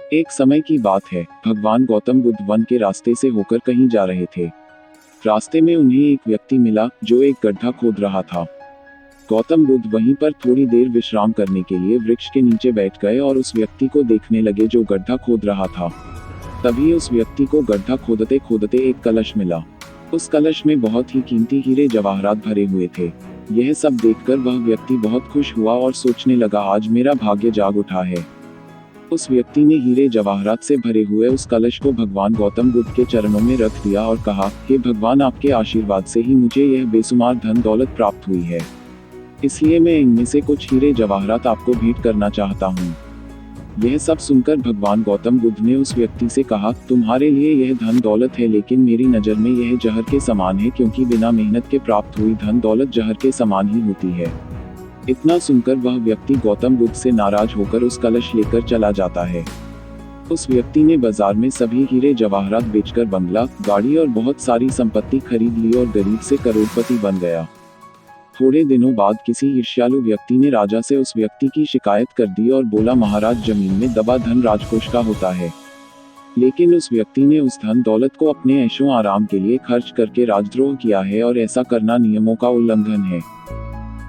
एक समय की बात है, भगवान गौतम बुद्ध वन के रास्ते से होकर कहीं जा रहे थे। रास्ते में उन्हें एक व्यक्ति मिला जो एक गड्ढा खोद रहा था। गौतम बुद्ध वहीं पर थोड़ी देर विश्राम करने के लिए वृक्ष के नीचे बैठ गए और उस व्यक्ति को देखने लगे जो गड्ढा खोद रहा था। तभी उस व्यक्ति को गड्ढा खोदते खोदते एक कलश मिला। उस कलश में बहुत ही कीमती हीरे जवाहरात भरे हुए थे। यह सब देखकर वह व्यक्ति बहुत खुश हुआ और सोचने लगा, आज मेरा भाग्य जाग उठा है। उस व्यक्ति ने हीरे जवाहरात से भरे हुए उस कलश को भगवान गौतम बुद्ध के चरणों में रख दिया और कहा, हे भगवान, आपके आशीर्वाद से ही मुझे यह बेशुमार धन दौलत प्राप्त हुई है, इसलिए मैं इनमें से कुछ हीरे जवाहरात आपको भेंट करना चाहता हूँ। यह सब सुनकर भगवान गौतम बुद्ध ने उस व्यक्ति से कहा, तुम्हारे लिए यह धन दौलत है, लेकिन मेरी नज़र में यह जहर के समान है, क्योंकि बिना मेहनत के प्राप्त हुई धन दौलत जहर के समान ही होती है। इतना सुनकर वह व्यक्ति गौतम बुद्ध से नाराज होकर उस कलश लेकर चला जाता है। उस व्यक्ति ने बाजार में सभी हीरे जवाहरात बेचकर बंगला, गाड़ी और बहुत सारी संपत्ति खरीद ली और गरीब से करोड़पति बन गया। थोड़े दिनों बाद किसी ईर्ष्यालु व्यक्ति ने राजा से उस व्यक्ति की शिकायत कर दी और बोला, महाराज, जमीन में दबा धन राजकोष का होता है, लेकिन उस व्यक्ति ने उस धन दौलत को अपने ऐशो आराम के लिए खर्च करके राजद्रोह किया है और ऐसा करना नियमों का उल्लंघन है।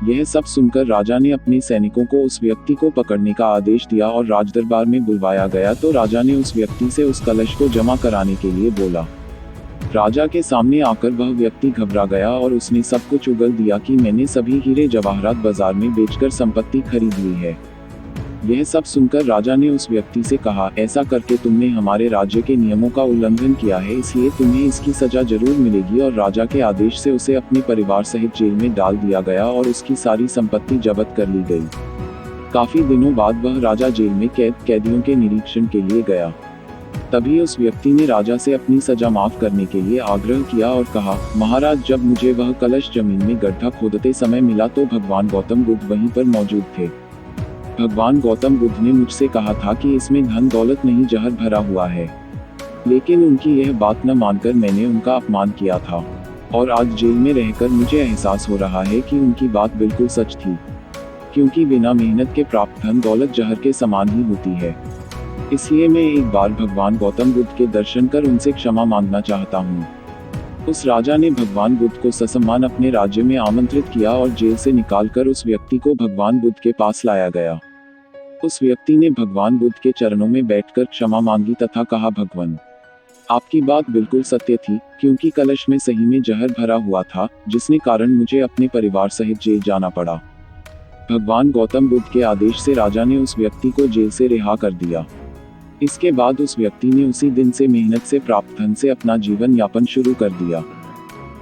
यह सब सुनकर राजा ने अपने सैनिकों को उस व्यक्ति को पकड़ने का आदेश दिया और राजदरबार में बुलवाया गया तो राजा ने उस व्यक्ति से उस कलश को जमा कराने के लिए बोला। राजा के सामने आकर वह व्यक्ति घबरा गया और उसने सब कुछ उगल दिया कि मैंने सभी हीरे जवाहरात बाजार में बेचकर संपत्ति खरीद ली है। यह सब सुनकर राजा ने उस व्यक्ति से कहा, ऐसा करके तुमने हमारे राज्य के नियमों का उल्लंघन किया है, इसलिए तुम्हें इसकी सजा जरूर मिलेगी। और राजा के आदेश से उसे अपने परिवार सहित जेल में डाल दिया गया और उसकी सारी संपत्ति जब्त कर ली गई। काफी दिनों बाद वह राजा जेल में कैदियों के निरीक्षण के लिए गया। तभी उस व्यक्ति ने राजा से अपनी सजा माफ करने के लिए आग्रह किया और कहा, महाराज, जब मुझे वह कलश जमीन में गड्ढा खोदते समय मिला तो भगवान गौतम बुद्ध वहीं पर मौजूद थे। भगवान गौतम बुद्ध ने मुझसे कहा था कि इसमें धन दौलत नहीं जहर भरा हुआ है, लेकिन उनकी यह बात न मानकर मैंने उनका अपमान किया था और आज जेल में रहकर मुझे एहसास हो रहा है कि उनकी बात बिल्कुल सच थी, क्योंकि बिना मेहनत के प्राप्त धन दौलत जहर के समान ही होती है। इसलिए मैं एक बार भगवान गौतम बुद्ध के दर्शन कर उनसे क्षमा मांगना चाहता हूँ। उस राजा ने भगवान बुद्ध को ससम्मान अपने राज्य में आमंत्रित किया और जेल से निकालकर उस व्यक्ति को भगवान बुद्ध के पास लाया गया। उस व्यक्ति ने भगवान बुद्ध के चरणों में बैठकर क्षमा मांगी तथा कहा, भगवान, आपकी बात बिल्कुल सत्य थी, क्योंकि कलश में सही में जहर भरा हुआ था, जिसने कारण मुझे अपने परिवार सहित जेल जाना पड़ा। भगवान गौतम बुद्ध के आदेश से राजा ने उस व्यक्ति को जेल से रिहा कर दिया। इसके बाद उस व्यक्ति ने उसी दिन से मेहनत से प्राप्त धन से अपना जीवन यापन शुरू कर दिया।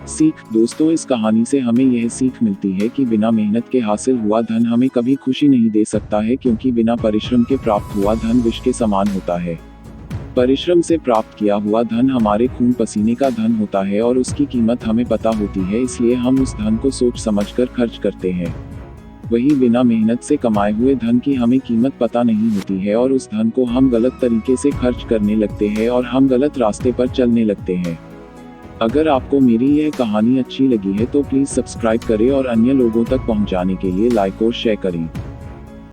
सीख। दोस्तों, इस कहानी से हमें यह सीख मिलती है कि बिना मेहनत के हासिल हुआ धन हमें कभी खुशी नहीं दे सकता है, क्योंकि बिना परिश्रम के प्राप्त हुआ धन विष के समान होता है। परिश्रम से प्राप्त किया हुआ धन हमारे खून पसीने का धन होता है और उसकी कीमत हमें पता होती है, इसलिए हम उस धन को सोच समझकर खर्च करते हैं। वही बिना मेहनत से कमाए हुए धन की हमें कीमत पता नहीं होती है और उस धन को हम गलत तरीके से खर्च करने लगते हैं और हम गलत रास्ते पर चलने लगते हैं। अगर आपको मेरी यह कहानी अच्छी लगी है तो प्लीज़ सब्सक्राइब करें और अन्य लोगों तक पहुंचाने के लिए लाइक और शेयर करें।